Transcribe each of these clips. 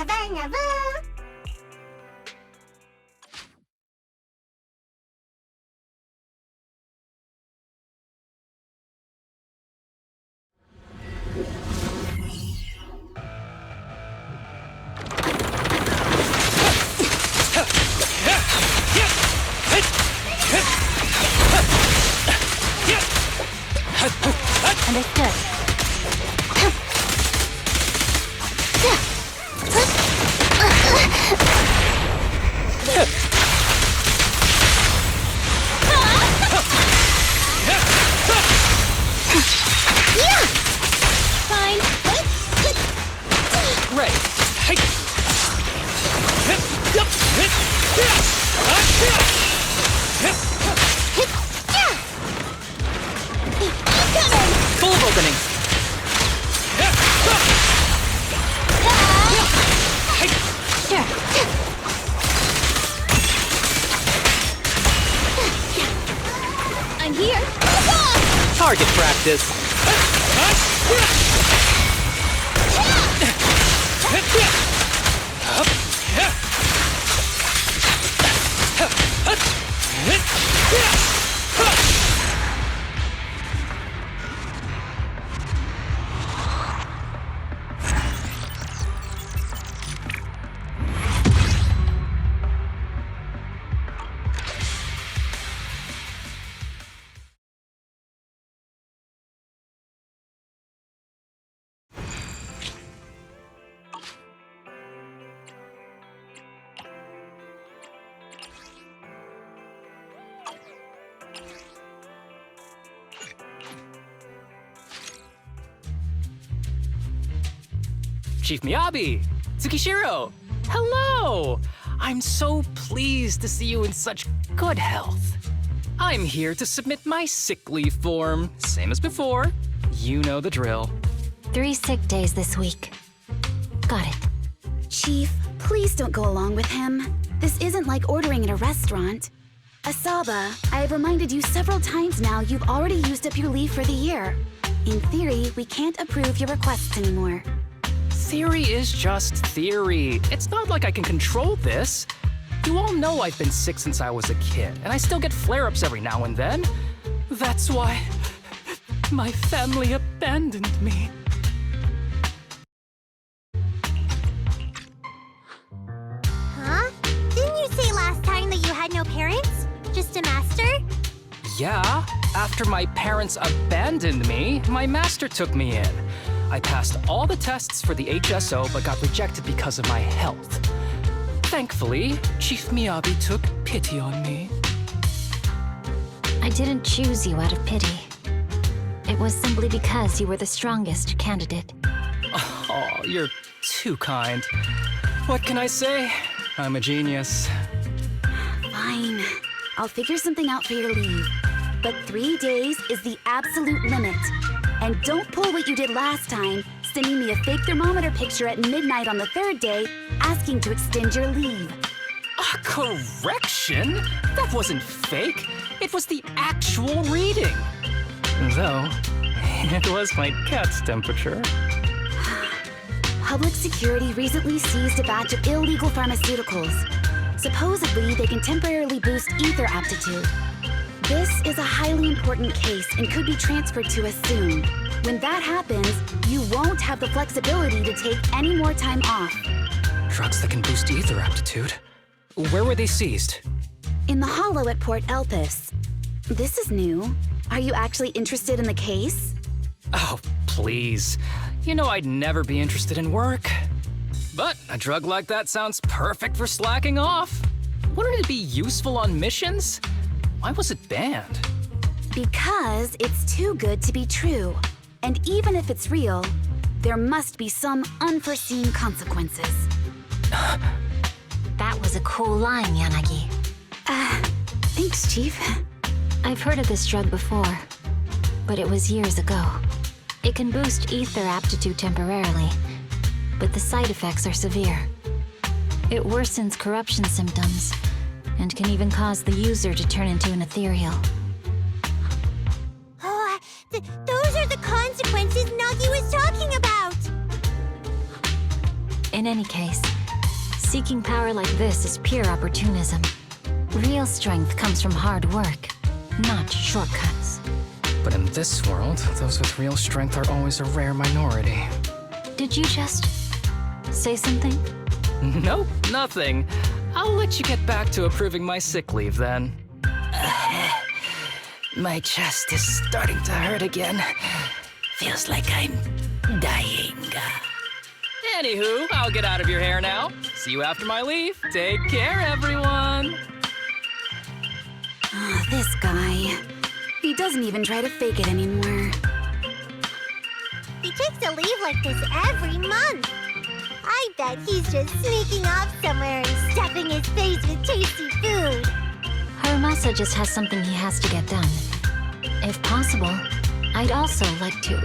never, never. Understood. Fine. Ready. Full of opening. Sure. I'm here. Target practice. Chief Miyabi! Tsukishiro! Hello! I'm so pleased to see you in such good health. I'm here to submit my sick leave form. Same as before. You know the drill. 3 sick days this week. Got it. Chief, please don't go along with him. This isn't like ordering at a restaurant. Asaba, I have reminded you several times now you've already used up your leave for the year. In theory, we can't approve your requests anymore. Theory is just theory. It's not like I can control this. You all know I've been sick since I was a kid, and I still get flare-ups every now and then. That's why my family abandoned me. Huh? Didn't you say last time that you had no parents? Just a master? Yeah, after my parents abandoned me, my master took me in. I passed all the tests for the HSO but got rejected because of my health. Thankfully, Chief Miyabi took pity on me. I didn't choose you out of pity. It was simply because you were the strongest candidate. Oh, you're too kind. What can I say? I'm a genius. Fine. I'll figure something out for your leave. But 3 days is the absolute limit. And don't pull what you did last time, sending me a fake thermometer picture at midnight on the 3rd day, asking to extend your leave. A correction? That wasn't fake. It was the actual reading. Though, it was my cat's temperature. Public security recently seized a batch of illegal pharmaceuticals. Supposedly, they can temporarily boost ether aptitude. This is a highly important case and could be transferred to us soon. When that happens, you won't have the flexibility to take any more time off. Drugs that can boost ether aptitude. Where were they seized? In the hollow at Port Elpis. This is new. Are you actually interested in the case? Oh, please. You know I'd never be interested in work. But a drug like that sounds perfect for slacking off. Wouldn't it be useful on missions? Why was it banned? Because it's too good to be true. And even if it's real, there must be some unforeseen consequences. That was a cool line, Yanagi. Thanks, Chief. I've heard of this drug before, but it was years ago. It can boost ether aptitude temporarily, but the side effects are severe. It worsens corruption symptoms, and can even cause the user to turn into an ethereal. Oh, those are the consequences Nagi was talking about! In any case, seeking power like this is pure opportunism. Real strength comes from hard work, not shortcuts. But in this world, those with real strength are always a rare minority. Did you just say something? Nope, nothing. I'll let you get back to approving my sick leave then. My chest is starting to hurt again. Feels like I'm dying. Anywho, I'll get out of your hair now. See you after my leave. Take care, everyone. Ah, this guy. He doesn't even try to fake it anymore. He takes a leave like this every month. I bet he's just sneaking off somewhere and stuffing his face with tasty food. Haramasa just has something he has to get done. If possible, I'd also like to.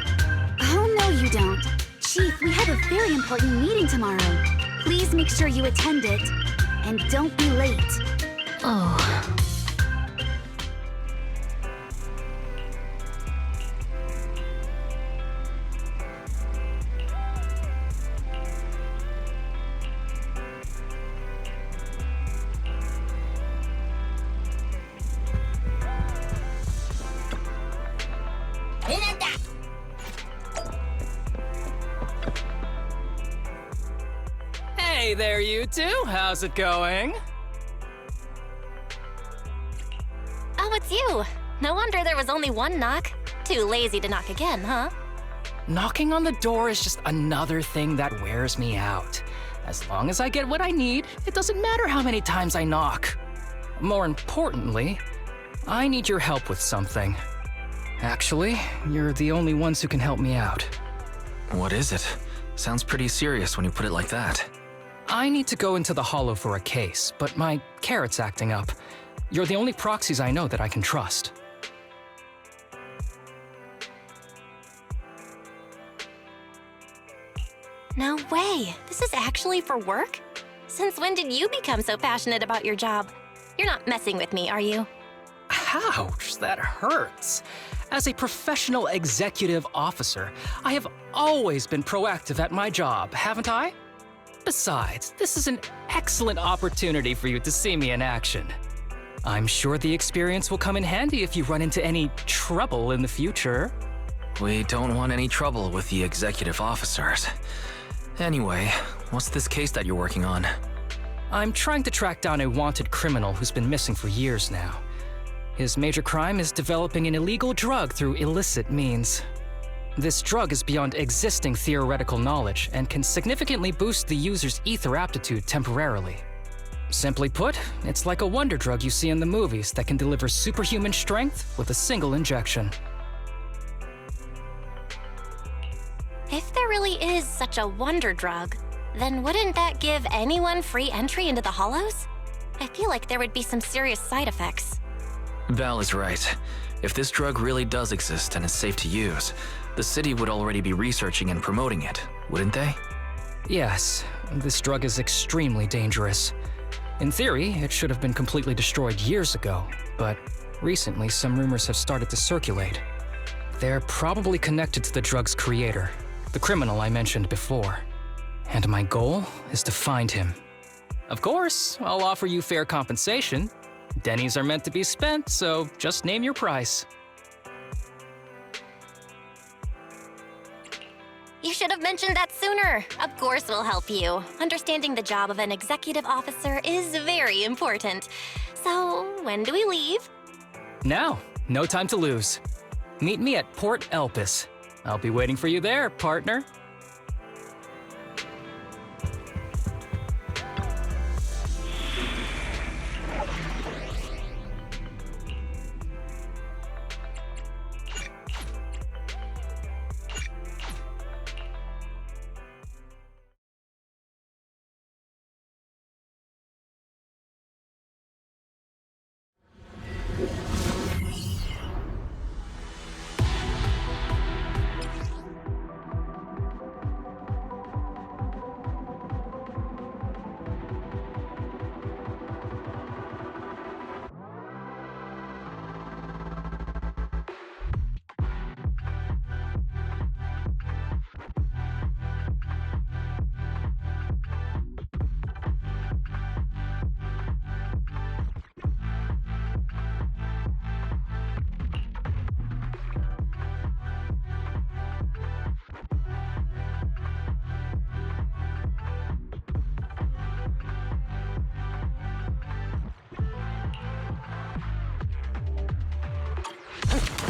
Oh, no, you don't. Chief, we have a very important meeting tomorrow. Please make sure you attend it. And don't be late. Oh. Hey there, you two. How's it going? Oh, it's you. No wonder there was only one knock. Too lazy to knock again, huh? Knocking on the door is just another thing that wears me out. As long as I get what I need, it doesn't matter how many times I knock. More importantly, I need your help with something. Actually, you're the only ones who can help me out. What is it? Sounds pretty serious when you put it like that. I need to go into the Hollow for a case, but my carrot's acting up. You're the only proxies I know that I can trust. No way. This is actually for work? Since when did you become so passionate about your job? You're not messing with me, are you? Ouch, that hurts. As a professional executive officer, I have always been proactive at my job, haven't I? Besides, this is an excellent opportunity for you to see me in action. I'm sure the experience will come in handy if you run into any trouble in the future. We don't want any trouble with the executive officers. Anyway, what's this case that you're working on? I'm trying to track down a wanted criminal who's been missing for years now. His major crime is developing an illegal drug through illicit means. This drug is beyond existing theoretical knowledge and can significantly boost the user's ether aptitude temporarily. Simply put, it's like a wonder drug you see in the movies that can deliver superhuman strength with a single injection. If there really is such a wonder drug, then wouldn't that give anyone free entry into the Hollows? I feel like there would be some serious side effects. Val is right. If this drug really does exist and is safe to use, the city would already be researching and promoting it, wouldn't they? Yes, this drug is extremely dangerous. In theory, it should have been completely destroyed years ago, but recently some rumors have started to circulate. They're probably connected to the drug's creator, the criminal I mentioned before. And my goal is to find him. Of course, I'll offer you fair compensation. Dennies are meant to be spent, so just name your price. You should have mentioned that sooner. Of course we'll help you. Understanding the job of an executive officer is very important. So, when do we leave? Now, no time to lose. Meet me at Port Elpis. I'll be waiting for you there, partner.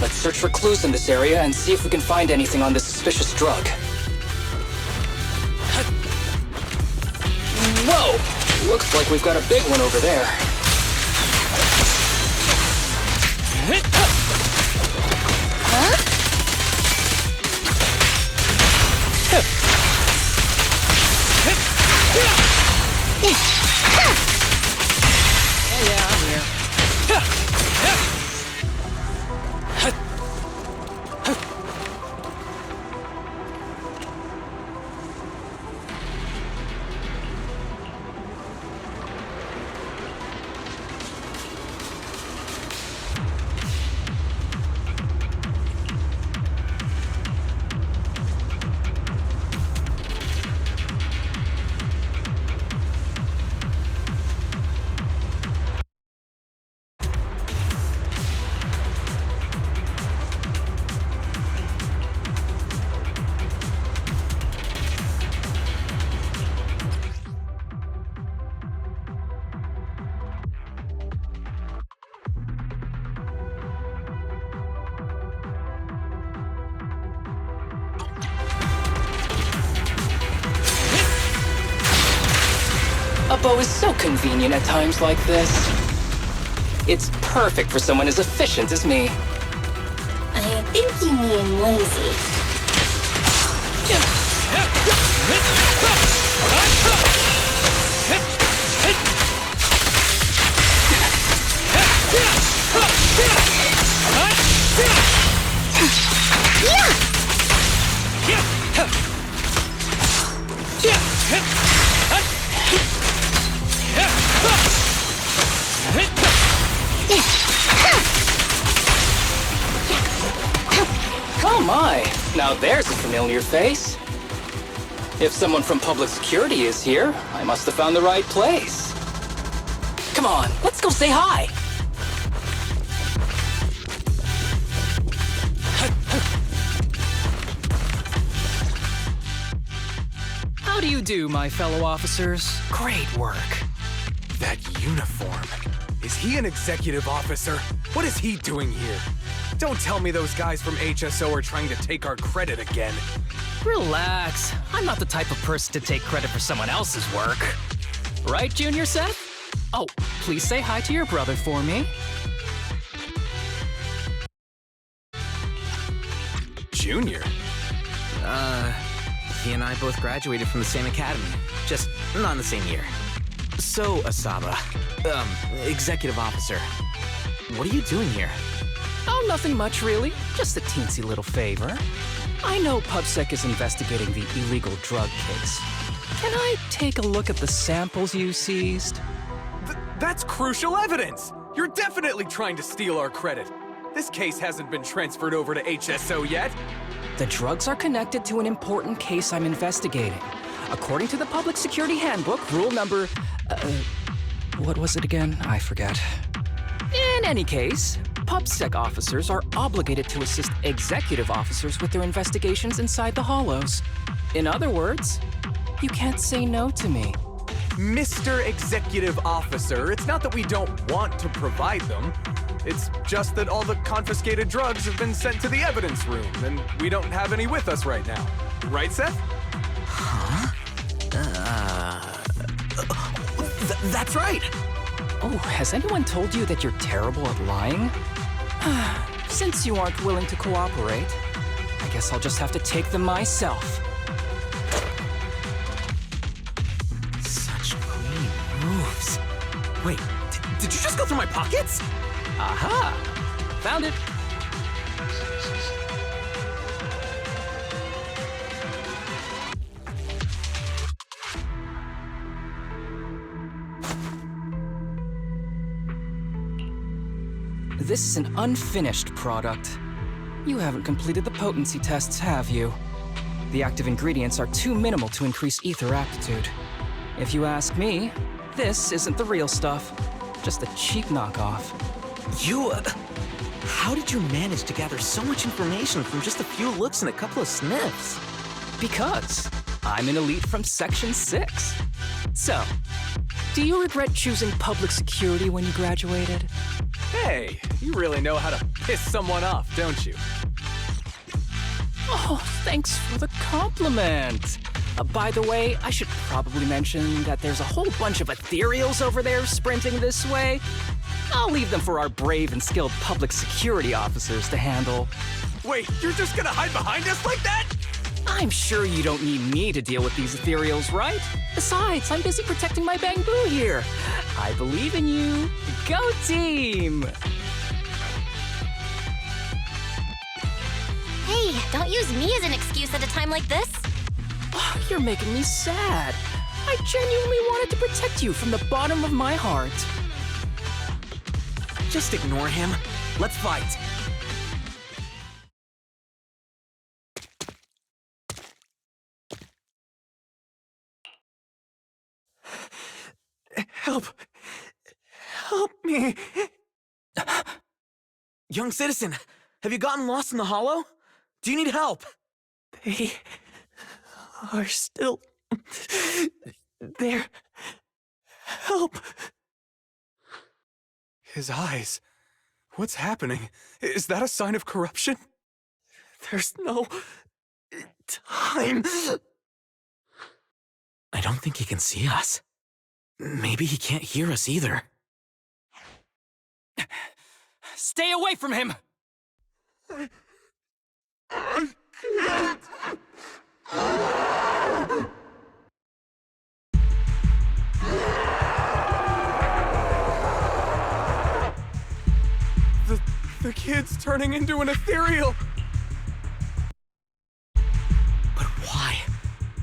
Let's search for clues in this area and see if we can find anything on this suspicious drug. Whoa! Looks like we've got a big one over there. Yeah, I'm here. A bow is so convenient at times like this. It's perfect for someone as efficient as me. I think you mean lazy. Oh my! Now there's a familiar face. If someone from public security is here, I must have found the right place. Come on, let's go say hi! How do you do, my fellow officers? Great work. That uniform. Is he an executive officer? What is he doing here? Don't tell me those guys from HSO are trying to take our credit again. Relax. I'm not the type of person to take credit for someone else's work. Right, Junior Seth? Oh, please say hi to your brother for me. Junior? He and I both graduated from the same academy, just not in the same year. So, Asaba, executive officer, what are you doing here? Oh, nothing much, really. Just a teensy little favor. I know PubSec is investigating the illegal drug case. Can I take a look at the samples you seized? That's crucial evidence! You're definitely trying to steal our credit. This case hasn't been transferred over to HSO yet. The drugs are connected to an important case I'm investigating. According to the Public Security Handbook, rule number... what was it again? I forget. In any case, PubSec officers are obligated to assist executive officers with their investigations inside the Hollows. In other words, you can't say no to me. Mr. Executive Officer, it's not that we don't want to provide them. It's just that all the confiscated drugs have been sent to the evidence room, and we don't have any with us right now. Right, Seth? Huh? That's right! Oh, has anyone told you that you're terrible at lying? Since you aren't willing to cooperate, I guess I'll just have to take them myself. Such clean moves. Wait, did you just go through my pockets? Aha! Found it! This is an unfinished product. You haven't completed the potency tests, have you? The active ingredients are too minimal to increase ether aptitude. If you ask me, this isn't the real stuff, just a cheap knockoff. You, how did you manage to gather so much information from just a few looks and a couple of sniffs? Because I'm an elite from Section 6. So, do you regret choosing public security when you graduated? Hey, you really know how to piss someone off, don't you? Oh, thanks for the compliment. By the way, I should probably mention that there's a whole bunch of ethereals over there sprinting this way. I'll leave them for our brave and skilled public security officers to handle. Wait, you're just gonna hide behind us like that? I'm sure you don't need me to deal with these ethereals, right? Besides, I'm busy protecting my bamboo here. I believe in you. Go team! Hey, don't use me as an excuse at a time like this. Oh, you're making me sad. I genuinely wanted to protect you from the bottom of my heart. Just ignore him. Let's fight. Help! Help me! Young citizen, have you gotten lost in the hollow? Do you need help? They are still there. Help! His eyes. What's happening? Is that a sign of corruption? There's no time. I don't think he can see us. Maybe he can't hear us either. Stay away from him! The kid's turning into an ethereal. But why?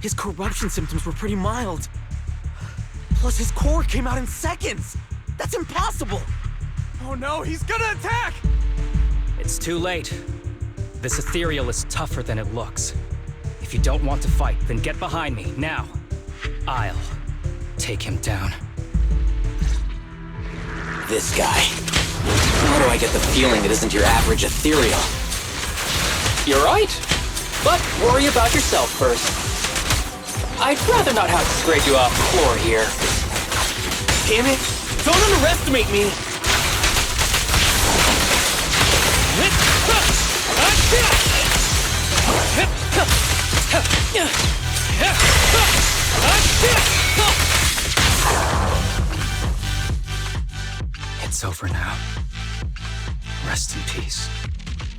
His corruption symptoms were pretty mild. Plus, his core came out in seconds! That's impossible! Oh no, he's gonna attack! It's too late. This ethereal is tougher than it looks. If you don't want to fight, then get behind me, now. I'll take him down. This guy. How do I get the feeling it isn't your average ethereal? You're right. But worry about yourself first. I'd rather not have to scrape you off the floor here. Damn it! Don't underestimate me! It's over now. Rest in peace.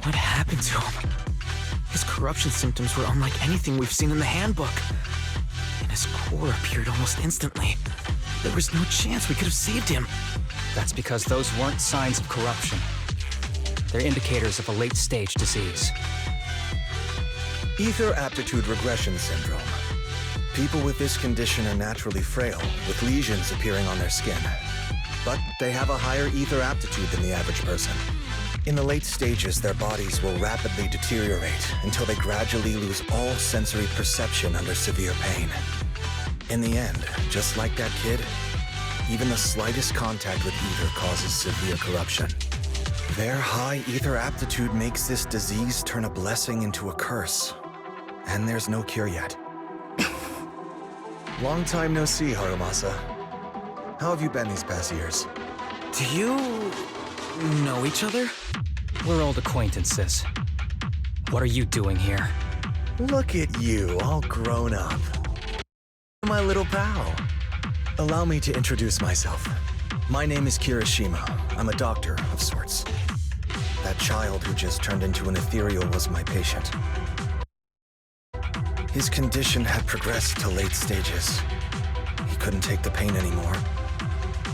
What happened to him? His corruption symptoms were unlike anything we've seen in the handbook. And his core appeared almost instantly. There was no chance we could have saved him. That's because those weren't signs of corruption. They're indicators of a late-stage disease. Ether aptitude regression syndrome. People with this condition are naturally frail, with lesions appearing on their skin. But they have a higher ether aptitude than the average person. In the late stages, their bodies will rapidly deteriorate until they gradually lose all sensory perception under severe pain. In the end, just like that kid, even the slightest contact with ether causes severe corruption. Their high ether aptitude makes this disease turn a blessing into a curse. And there's no cure yet. Long time no see, Harumasa. How have you been these past years? Do you know each other? We're old acquaintances. What are you doing here? Look at you, all grown up. My little pal. Allow me to introduce myself. My name is Kirishima. I'm a doctor of sorts. That child who just turned into an ethereal was my patient. His condition had progressed to late stages. He couldn't take the pain anymore.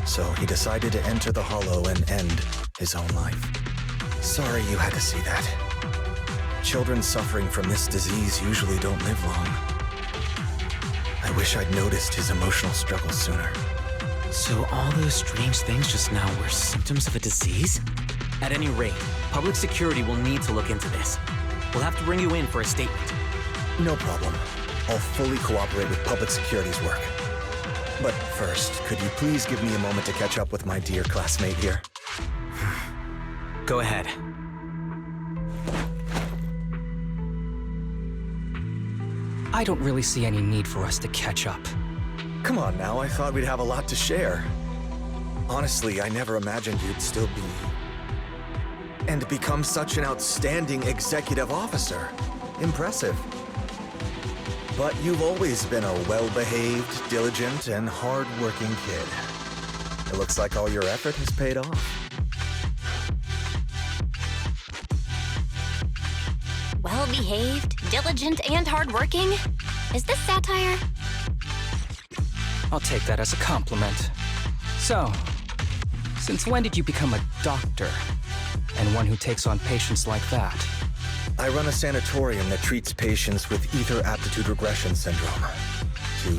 So he decided to enter the hollow and end his own life. Sorry you had to see that. Children suffering from this disease usually don't live long. I wish I'd noticed his emotional struggles sooner. So all those strange things just now were symptoms of a disease? At any rate, public security will need to look into this. We'll have to bring you in for a statement. No problem. I'll fully cooperate with public security's work. But first, could you please give me a moment to catch up with my dear classmate here? Go ahead. I don't really see any need for us to catch up. Come on now, I thought we'd have a lot to share. Honestly, I never imagined you'd still be... And become such an outstanding executive officer. Impressive. But you've always been a well-behaved, diligent, and hard-working kid. It looks like all your effort has paid off. Well-behaved, diligent, and hardworking? Is this satire? I'll take that as a compliment. So, since when did you become a doctor? And one who takes on patients like that? I run a sanatorium that treats patients with ether aptitude regression syndrome to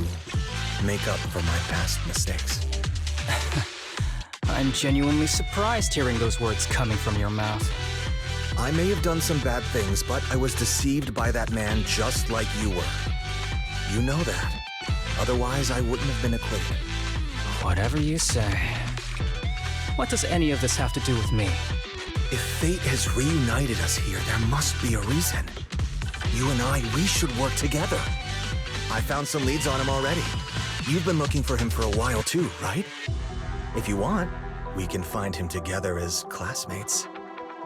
make up for my past mistakes. I'm genuinely surprised hearing those words coming from your mouth. I may have done some bad things, but I was deceived by that man just like you were. You know that. Otherwise, I wouldn't have been acquitted. Whatever you say. What does any of this have to do with me? If fate has reunited us here, there must be a reason. You and I, we should work together. I found some leads on him already. You've been looking for him for a while too, right? If you want, we can find him together as classmates.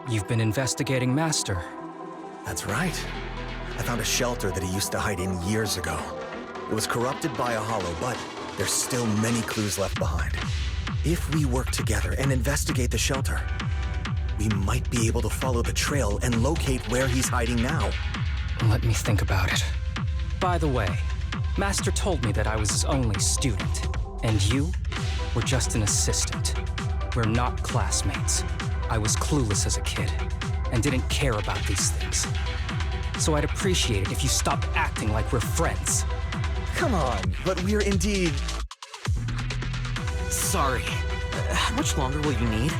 You've been investigating Master. That's right. I found a shelter that he used to hide in years ago. It was corrupted by a hollow, but there's still many clues left behind. If we work together and investigate the shelter, we might be able to follow the trail and locate where he's hiding now. Let me think about it. By the way, Master told me that I was his only student, and you were just an assistant. We're not classmates. I was clueless as a kid, and didn't care about these things. So I'd appreciate it if you stopped acting like we're friends. Come on, but we're indeed... Sorry. How much longer will you need?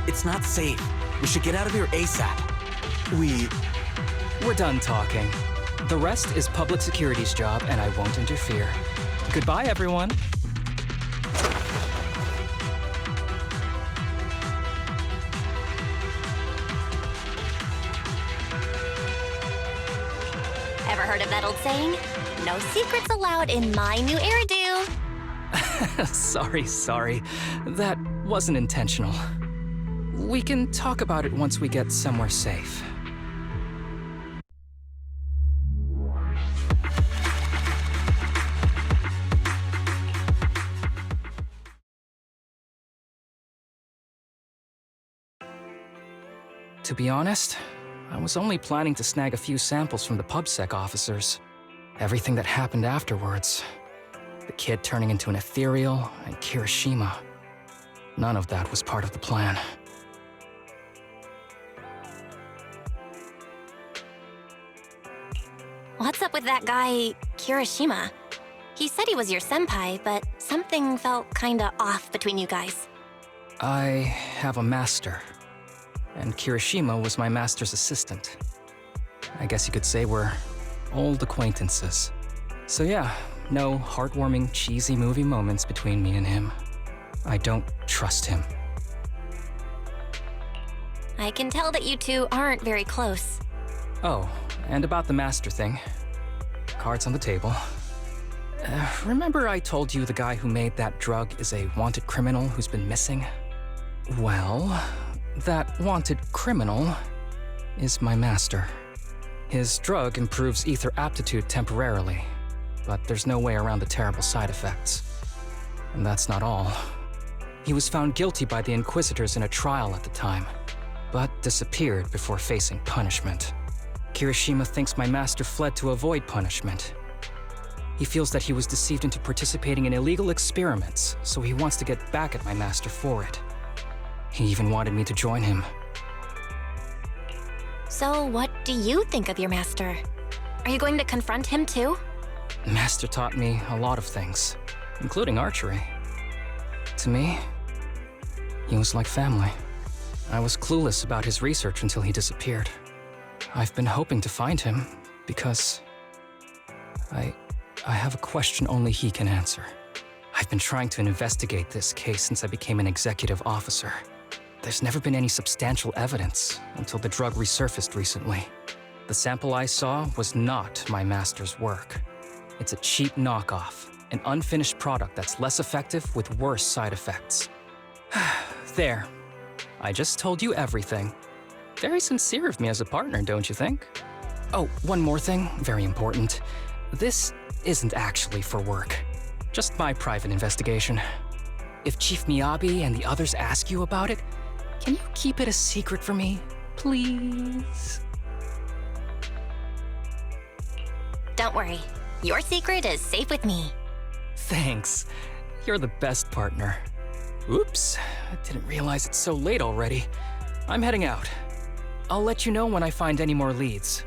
It's not safe. We should get out of here ASAP. We're done talking. The rest is public security's job, and I won't interfere. Goodbye, everyone. Ever heard of that old saying? No secrets allowed in my new hairdo. Sorry. That wasn't intentional. We can talk about it once we get somewhere safe. To be honest, I was only planning to snag a few samples from the PubSec officers. Everything that happened afterwards. The kid turning into an ethereal, and Kirishima. None of that was part of the plan. What's up with that guy, Kirishima? He said he was your senpai, but something felt kinda off between you guys. I have a master, and Kirishima was my master's assistant. I guess you could say we're old acquaintances. So yeah, no heartwarming, cheesy movie moments between me and him. I don't trust him. I can tell that you two aren't very close. Oh, and about the master thing. Cards on the table. Remember I told you the guy who made that drug is a wanted criminal who's been missing? Well, that wanted criminal is my master. His drug improves ether aptitude temporarily, but there's no way around the terrible side effects. And that's not all. He was found guilty by the Inquisitors in a trial at the time, but disappeared before facing punishment. Kirishima thinks my master fled to avoid punishment. He feels that he was deceived into participating in illegal experiments, so he wants to get back at my master for it. He even wanted me to join him. So what do you think of your master? Are you going to confront him too? Master taught me a lot of things, including archery. To me, he was like family. I was clueless about his research until he disappeared. I've been hoping to find him because I have a question only he can answer. I've been trying to investigate this case since I became an executive officer. There's never been any substantial evidence until the drug resurfaced recently. The sample I saw was not my master's work. It's a cheap knockoff, an unfinished product that's less effective with worse side effects. There. I just told you everything. Very sincere of me as a partner, don't you think? Oh, one more thing, very important. This isn't actually for work. Just my private investigation. If Chief Miyabi and the others ask you about it, can you keep it a secret for me, please? Don't worry. Your secret is safe with me. Thanks. You're the best partner. Oops, I didn't realize it's so late already. I'm heading out. I'll let you know when I find any more leads.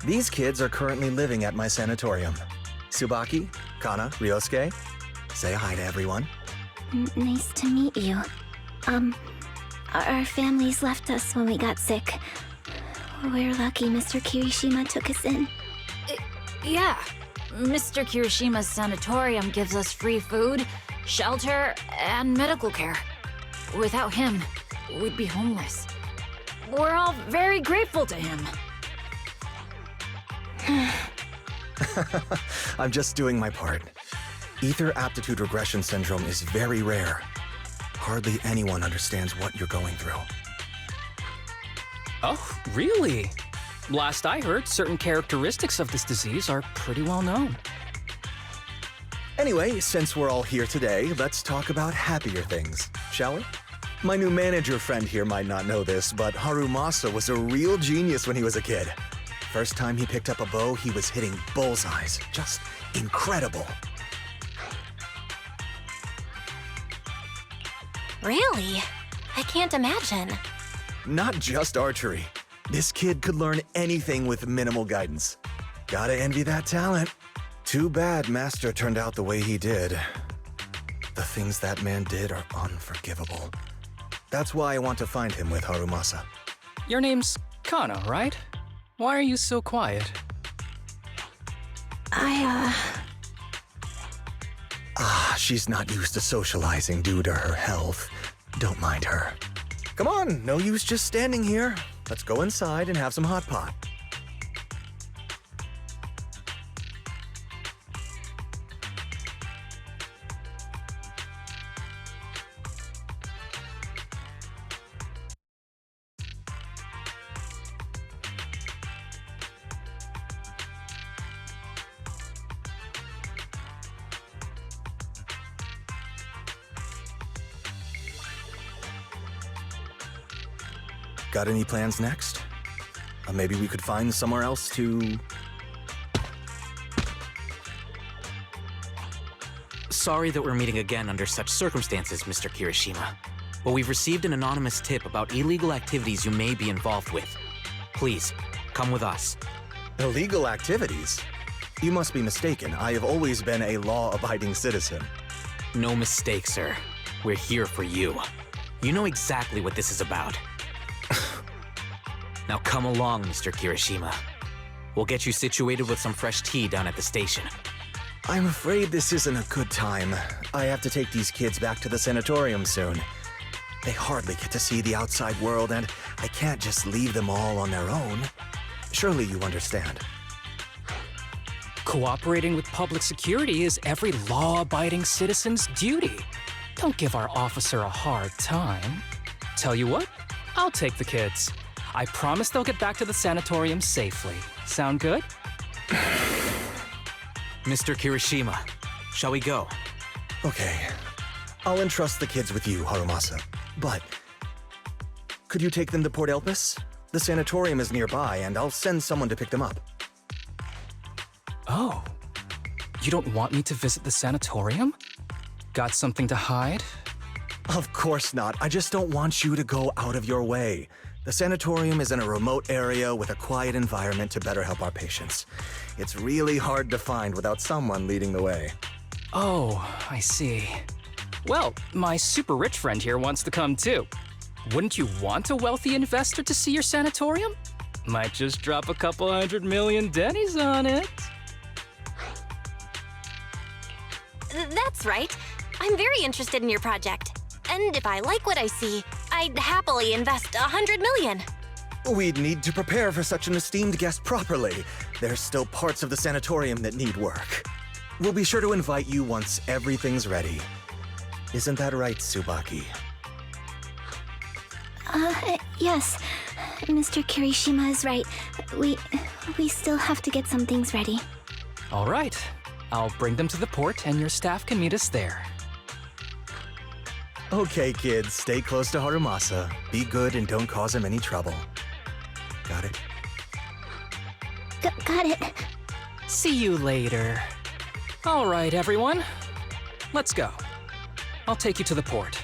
These kids are currently living at my sanatorium. Tsubaki, Kana, Ryosuke, say hi to everyone. Nice to meet you. Our families left us when we got sick. We're lucky Mr. Kirishima took us in. Yeah. Mr. Kirishima's sanatorium gives us free food, shelter, and medical care. Without him, we'd be homeless. We're all very grateful to him. I'm just doing my part. Ether aptitude regression syndrome is very rare. Hardly anyone understands what you're going through. Oh, really? Last I heard, certain characteristics of this disease are pretty well known. Anyway, since we're all here today, let's talk about happier things, shall we? My new manager friend here might not know this, but Harumasa was a real genius when he was a kid. First time he picked up a bow, he was hitting bullseyes. Just incredible. Really? I can't imagine. Not just archery. This kid could learn anything with minimal guidance. Gotta envy that talent. Too bad Master turned out the way he did. The things that man did are unforgivable. That's why I want to find him with Harumasa. Your name's Kana, right? Why are you so quiet? She's not used to socializing due to her health. Don't mind her. Come on, no use just standing here. Let's go inside and have some hot pot. Got any plans next? Maybe we could find somewhere else to... Sorry that we're meeting again under such circumstances, Mr. Kirishima. But we've received an anonymous tip about illegal activities you may be involved with. Please, come with us. Illegal activities? You must be mistaken. I have always been a law-abiding citizen. No mistake, sir. We're here for you. You know exactly what this is about. Now come along, Mr. Kirishima. We'll get you situated with some fresh tea down at the station. I'm afraid this isn't a good time. I have to take these kids back to the sanatorium soon. They hardly get to see the outside world, and I can't just leave them all on their own. Surely you understand. Cooperating with public security is every law-abiding citizen's duty. Don't give our officer a hard time. Tell you what, I'll take the kids. I promise they'll get back to the sanatorium safely. Sound good? Mr. Kirishima, shall we go? Okay. I'll entrust the kids with you, Harumasa. But could you take them to Port Elpis? The sanatorium is nearby, and I'll send someone to pick them up. Oh. You don't want me to visit the sanatorium? Got something to hide? Of course not. I just don't want you to go out of your way. The sanatorium is in a remote area with a quiet environment to better help our patients. It's really hard to find without someone leading the way. Oh, I see. Well, my super rich friend here wants to come too. Wouldn't you want a wealthy investor to see your sanatorium? Might just drop a couple $100 million dennies on it. That's right. I'm very interested in your project. And if I like what I see, I'd happily invest $100 million. We'd need to prepare for such an esteemed guest properly. There's still parts of the sanatorium that need work. We'll be sure to invite you once everything's ready. Isn't that right, Tsubaki? Yes. Mr. Kirishima is right. We still have to get some things ready. All right. I'll bring them to the port and your staff can meet us there. Okay, kids, stay close to Harumasa. Be good and don't cause him any trouble. Got it? Got it. See you later. All right, everyone. Let's go. I'll take you to the port.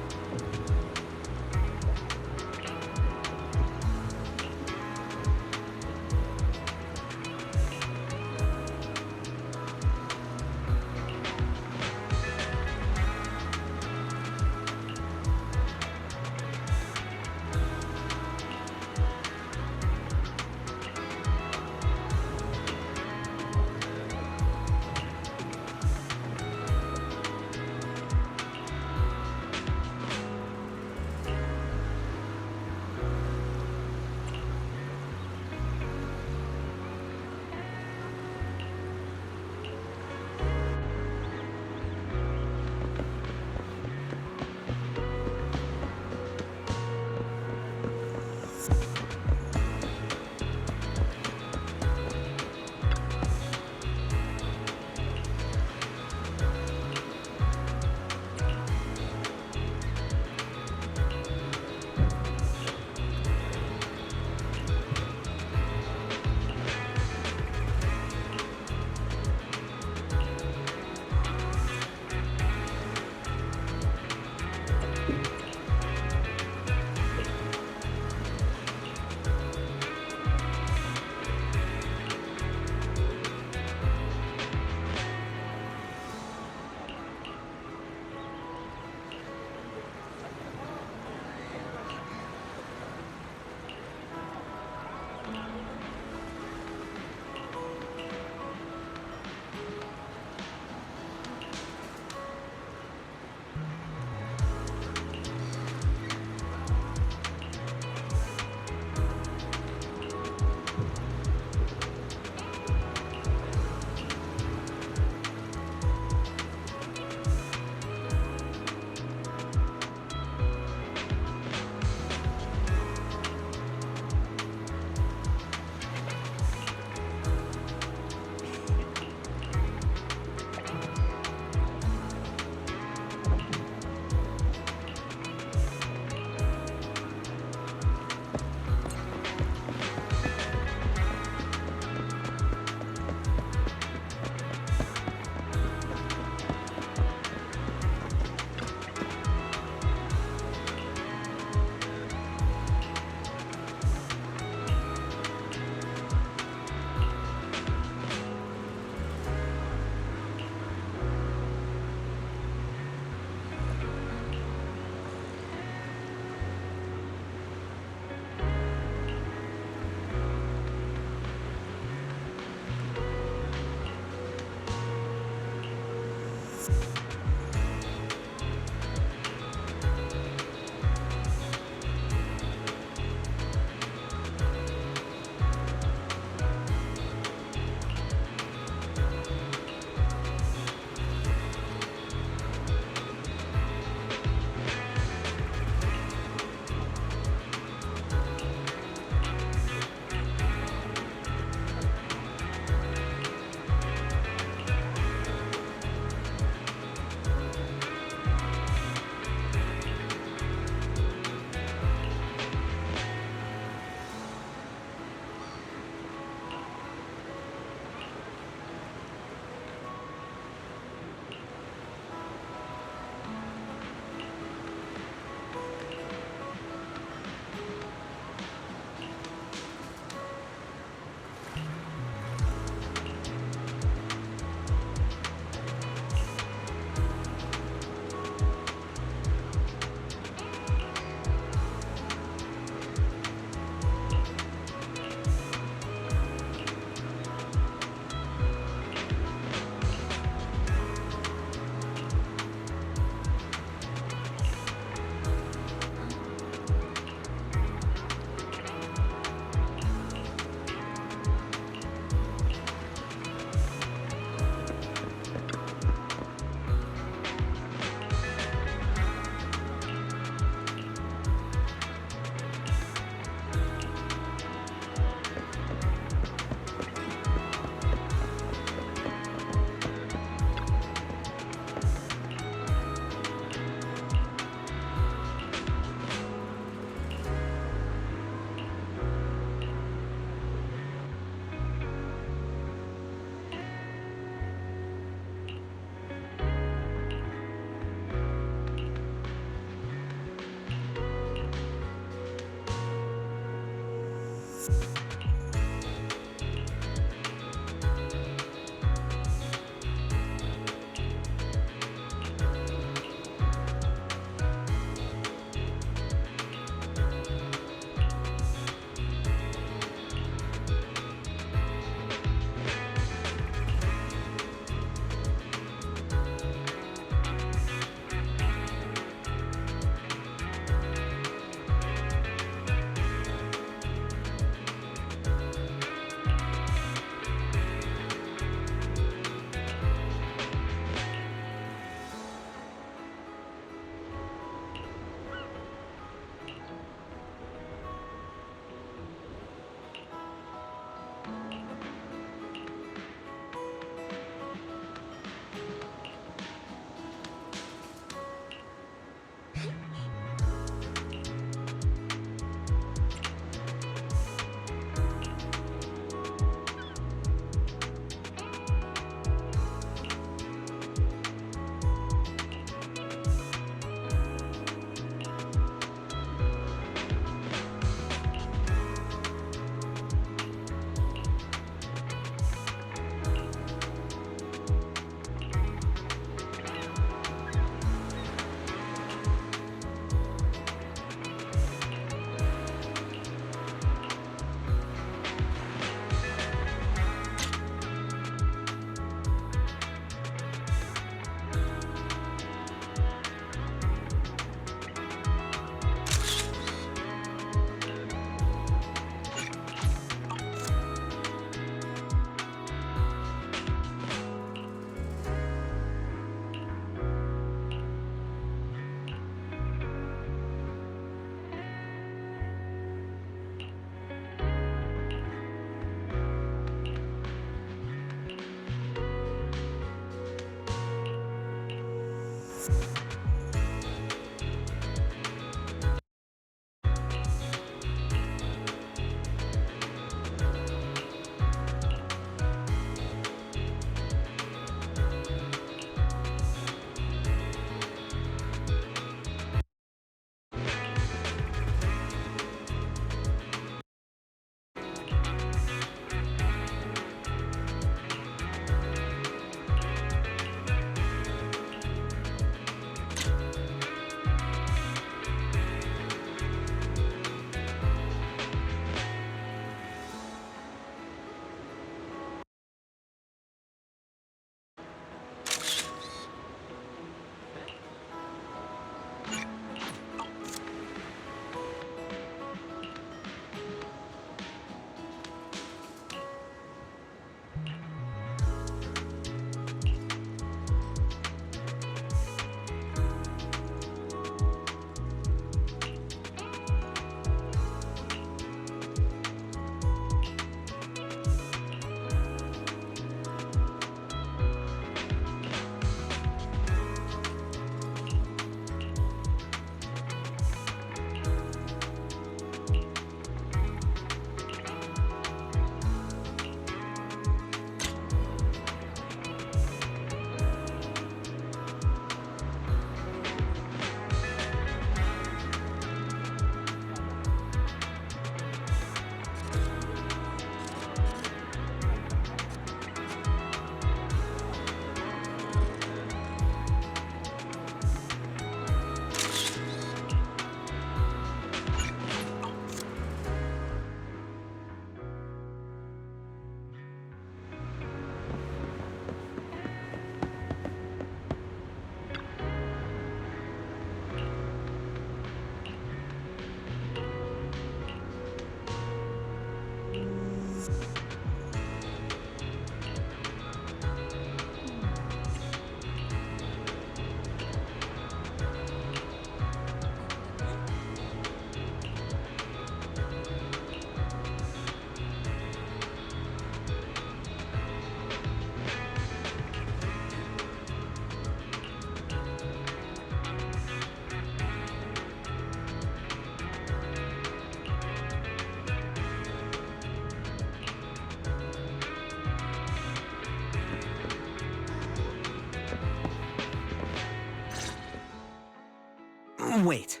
Wait,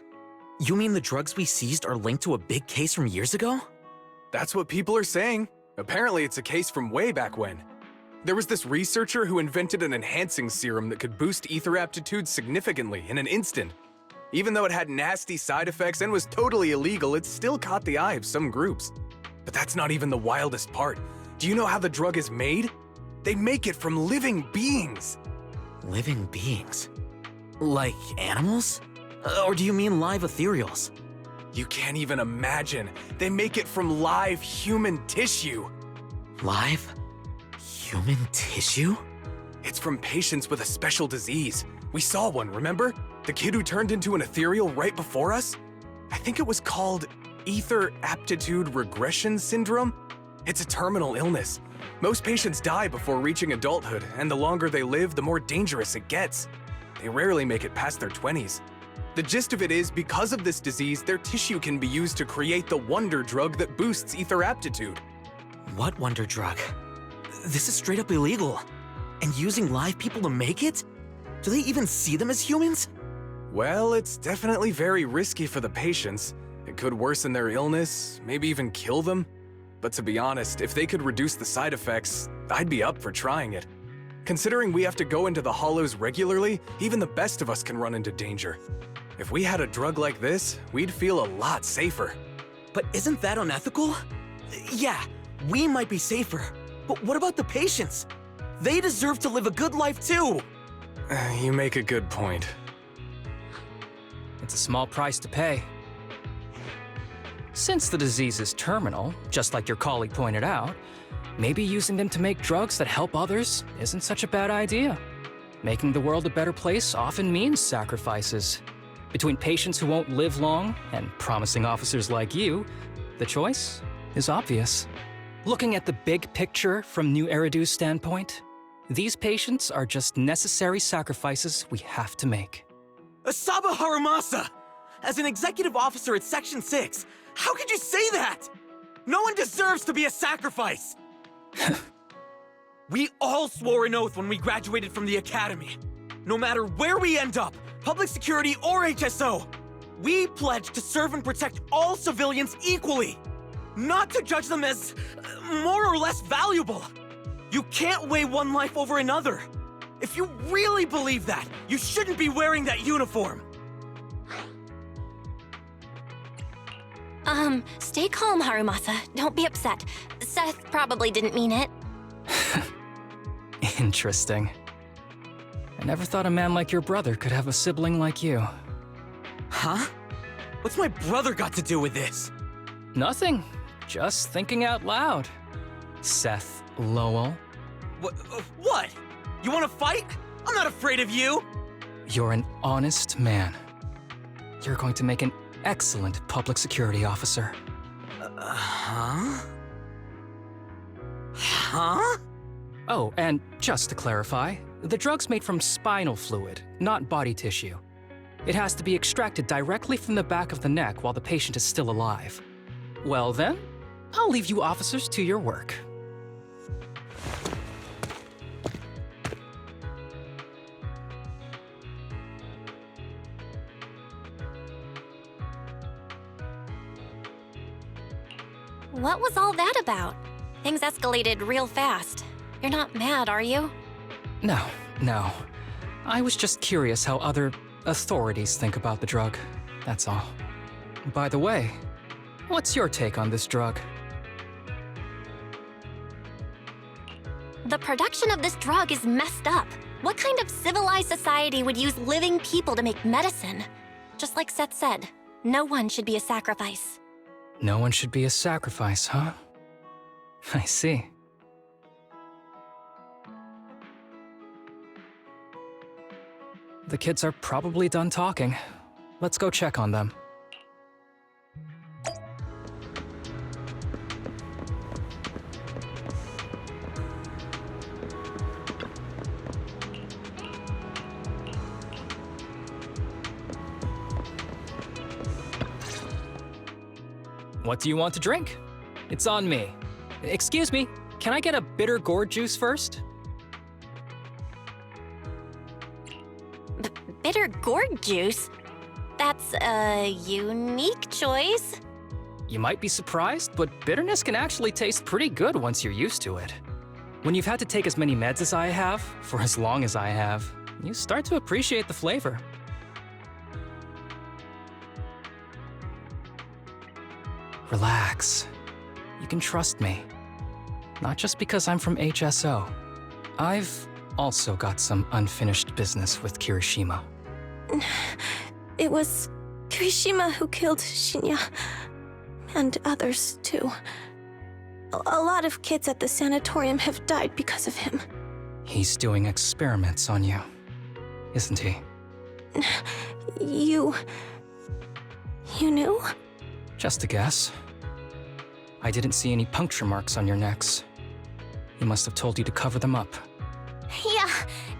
you mean the drugs we seized are linked to a big case from years ago? That's what people are saying. Apparently, it's a case from way back when. There was this researcher who invented an enhancing serum that could boost ether aptitude significantly in an instant. Even though it had nasty side effects and was totally illegal, it still caught the eye of some groups. But that's not even the wildest part. Do you know how the drug is made? They make it from living beings. Living beings? Like animals? Or do you mean live ethereals? You can't even imagine. They make it from live human tissue. Live? Human tissue? It's from patients with a special disease. We saw one, remember? The kid who turned into an ethereal right before us? I think it was called Ether Aptitude Regression Syndrome. It's a terminal illness. Most patients die before reaching adulthood, and the longer they live, the more dangerous it gets. They rarely make it past their 20s. The gist of it is, because of this disease, their tissue can be used to create the wonder drug that boosts ether aptitude. What wonder drug? This is straight up illegal. And using live people to make it? Do they even see them as humans? Well, it's definitely very risky for the patients. It could worsen their illness, maybe even kill them. But to be honest, if they could reduce the side effects, I'd be up for trying it. Considering we have to go into the hollows regularly, even the best of us can run into danger. If we had a drug like this, we'd feel a lot safer. But isn't that unethical? Yeah, we might be safer, but what about the patients? They deserve to live a good life too! You make a good point. It's a small price to pay. Since the disease is terminal, just like your colleague pointed out, maybe using them to make drugs that help others isn't such a bad idea. Making the world a better place often means sacrifices. Between patients who won't live long and promising officers like you, the choice is obvious. Looking at the big picture from New Eridu's standpoint, these patients are just necessary sacrifices we have to make. Asaba Harumasa! As an executive officer at Section 6, how could you say that? No one deserves to be a sacrifice! We all swore an oath when we graduated from the academy. No matter where we end up, public security or HSO, we pledged to serve and protect all civilians equally, not to judge them as more or less valuable. You can't weigh one life over another. If you really believe that, you shouldn't be wearing that uniform. Stay calm, Harumasa. Don't be upset. Seth probably didn't mean it. Interesting. I never thought a man like your brother could have a sibling like you. Huh? What's my brother got to do with this? Nothing. Just thinking out loud. Seth Lowell. What? You want to fight? I'm not afraid of you! You're an honest man. You're going to make an excellent public security officer. Huh? Huh? Oh, and just to clarify, the drug's made from spinal fluid, not body tissue. It has to be extracted directly from the back of the neck while the patient is still alive. Well then, I'll leave you officers to your work. What was all that about? Things escalated real fast. You're not mad, are you? No. I was just curious how other authorities think about the drug, that's all. By the way, what's your take on this drug? The production of this drug is messed up. What kind of civilized society would use living people to make medicine? Just like Seth said, no one should be a sacrifice. No one should be a sacrifice, huh? I see. The kids are probably done talking. Let's go check on them. What do you want to drink? It's on me. Excuse me, can I get a bitter gourd juice first? Bitter gourd juice? That's a unique choice. You might be surprised, but bitterness can actually taste pretty good once you're used to it. When you've had to take as many meds as I have, for as long as I have, you start to appreciate the flavor. Relax. You can trust me. Not just because I'm from HSO. I've also got some unfinished business with Kirishima. It was Kirishima who killed Shinya. And others, too. A lot of kids at the sanatorium have died because of him. He's doing experiments on you, isn't he? You knew? Just a guess. I didn't see any puncture marks on your necks. He must have told you to cover them up. Yeah,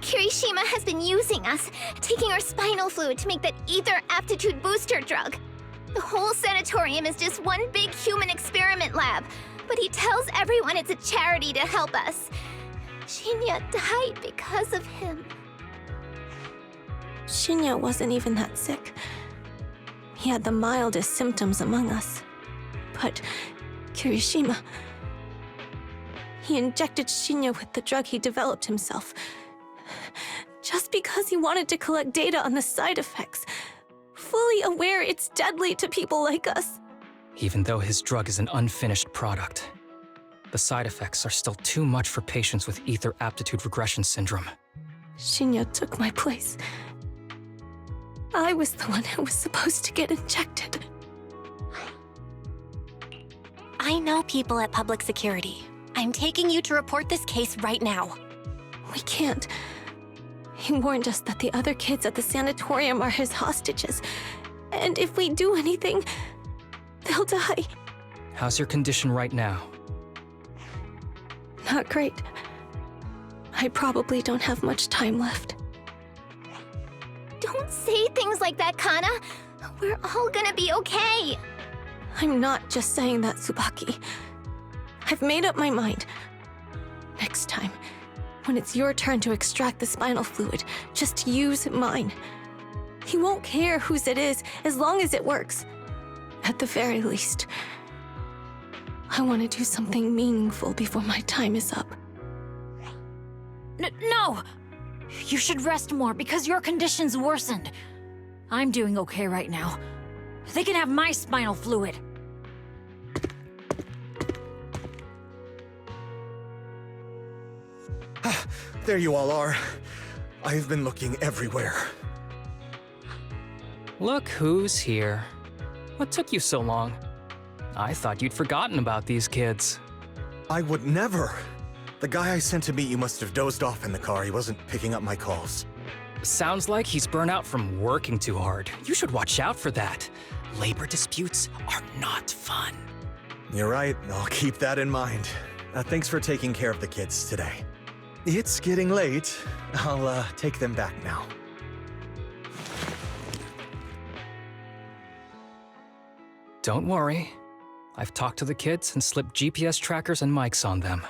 Kirishima has been using us, taking our spinal fluid to make that ether aptitude booster drug. The whole sanatorium is just one big human experiment lab, but he tells everyone it's a charity to help us. Shinya died because of him. Shinya wasn't even that sick. He had the mildest symptoms among us. But Kirishima... He injected Shinya with the drug he developed himself. Just because he wanted to collect data on the side effects, fully aware it's deadly to people like us. Even though his drug is an unfinished product, the side effects are still too much for patients with ether aptitude regression syndrome. Shinya took my place. I was the one who was supposed to get injected. I know people at public security. I'm taking you to report this case right now. We can't. He warned us that the other kids at the sanatorium are his hostages. And if we do anything, they'll die. How's your condition right now? Not great. I probably don't have much time left. Don't say things like that, Kana. We're all gonna be okay. I'm not just saying that, Tsubaki. I've made up my mind. Next time, when it's your turn to extract the spinal fluid, just use mine. He won't care whose it is, as long as it works. At the very least, I want to do something meaningful before my time is up. No! You should rest more because your condition's worsened. I'm doing okay right now. They can have my spinal fluid. There you all are. I've been looking everywhere. Look who's here. What took you so long? I thought you'd forgotten about these kids. I would never. The guy I sent to meet you must have dozed off in the car. He wasn't picking up my calls. Sounds like he's burnt out from working too hard. You should watch out for that. Labor disputes are not fun. You're right. I'll keep that in mind. Thanks for taking care of the kids today. It's getting late. I'll take them back now. Don't worry. I've talked to the kids and slipped GPS trackers and mics on them.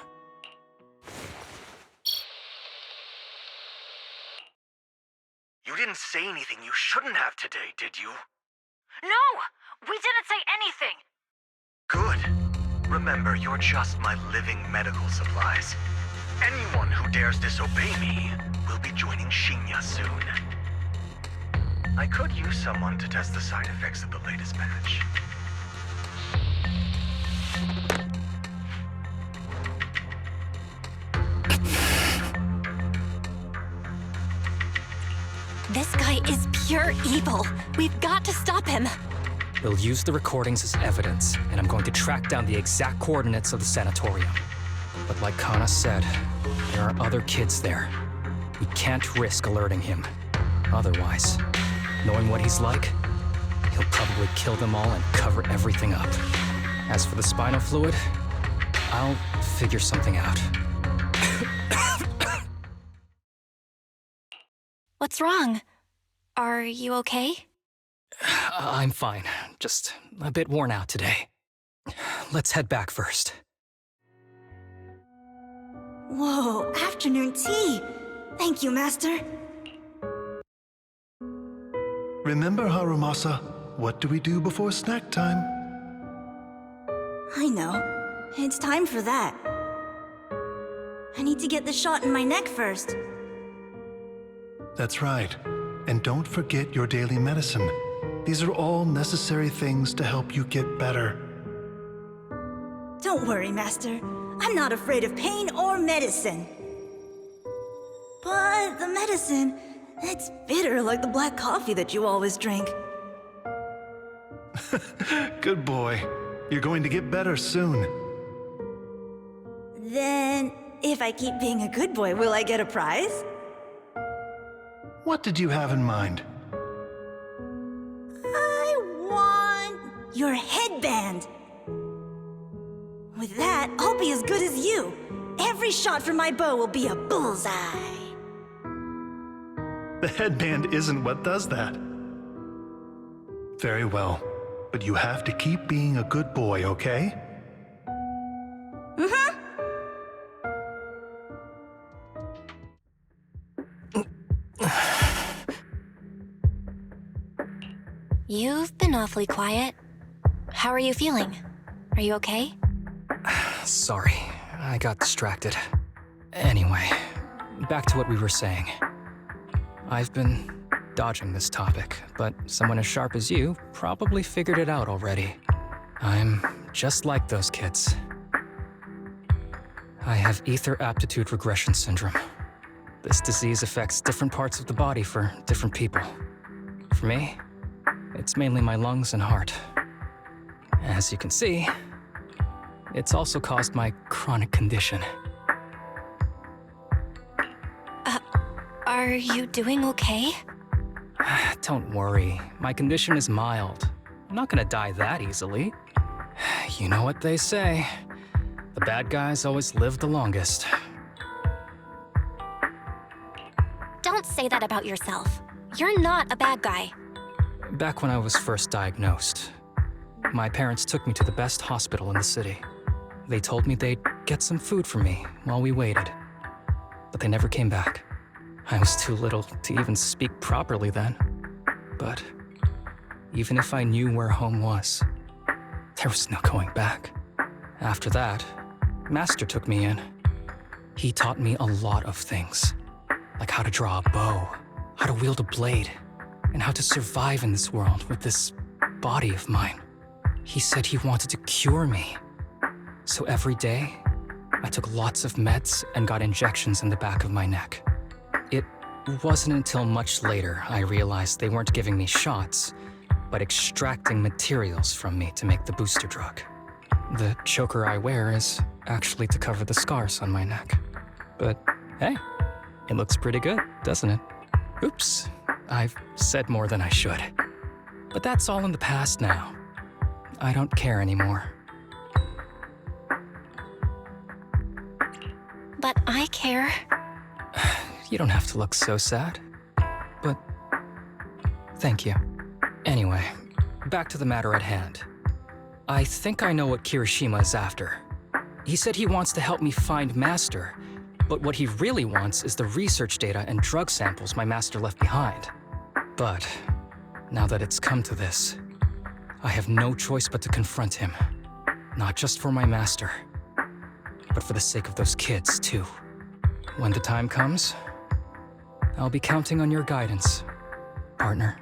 You didn't say anything you shouldn't have today, did you? No! We didn't say anything! Good. Remember, you're just my living medical supplies. Anyone who dares disobey me will be joining Shinya soon. I could use someone to test the side effects of the latest batch. This guy is pure evil. We've got to stop him. We'll use the recordings as evidence, and I'm going to track down the exact coordinates of the sanatorium. But like Kana said, there are other kids there. We can't risk alerting him. Otherwise, knowing what he's like, he'll probably kill them all and cover everything up. As for the spinal fluid, I'll figure something out. What's wrong? Are you okay? I'm fine. Just a bit worn out today. Let's head back first. Whoa, afternoon tea! Thank you, Master. Remember, Harumasa, what do we do before snack time? I know. It's time for that. I need to get the shot in my neck first. That's right. And don't forget your daily medicine. These are all necessary things to help you get better. Don't worry, Master. I'm not afraid of pain or medicine. But the medicine, it's bitter like the black coffee that you always drink. Good boy. You're going to get better soon. Then, if I keep being a good boy, will I get a prize? What did you have in mind? I want your headband. With that, I'll be as good as you. Every shot from my bow will be a bullseye. The headband isn't what does that. Very well. But you have to keep being a good boy, okay? Mm-hmm. You've been awfully quiet. How are you feeling? Are you okay? Sorry, I got distracted. Anyway, back to what we were saying. I've been dodging this topic, but someone as sharp as you probably figured it out already. I'm just like those kids. I have ether aptitude regression syndrome. This disease affects different parts of the body for different people. For me, it's mainly my lungs and heart. As you can see, it's also caused my chronic condition. Are you doing okay? Don't worry, my condition is mild. I'm not gonna die that easily. You know what they say. The bad guys always live the longest. Don't say that about yourself. You're not a bad guy. Back when I was first diagnosed, my parents took me to the best hospital in the city. They told me they'd get some food for me while we waited. But they never came back. I was too little to even speak properly then. But even if I knew where home was, there was no going back. After that, Master took me in. He taught me a lot of things, like how to draw a bow, how to wield a blade, and how to survive in this world with this body of mine. He said he wanted to cure me. So every day, I took lots of meds and got injections in the back of my neck. It wasn't until much later I realized they weren't giving me shots, but extracting materials from me to make the booster drug. The choker I wear is actually to cover the scars on my neck. But hey, it looks pretty good, doesn't it? Oops, I've said more than I should. But that's all in the past now. I don't care anymore. But I care. You don't have to look so sad. But thank you. Anyway, back to the matter at hand. I think I know what Kirishima is after. He said he wants to help me find Master, but what he really wants is the research data and drug samples my Master left behind. But now that it's come to this, I have no choice but to confront him. Not just for my Master, but for the sake of those kids, too. When the time comes, I'll be counting on your guidance, partner.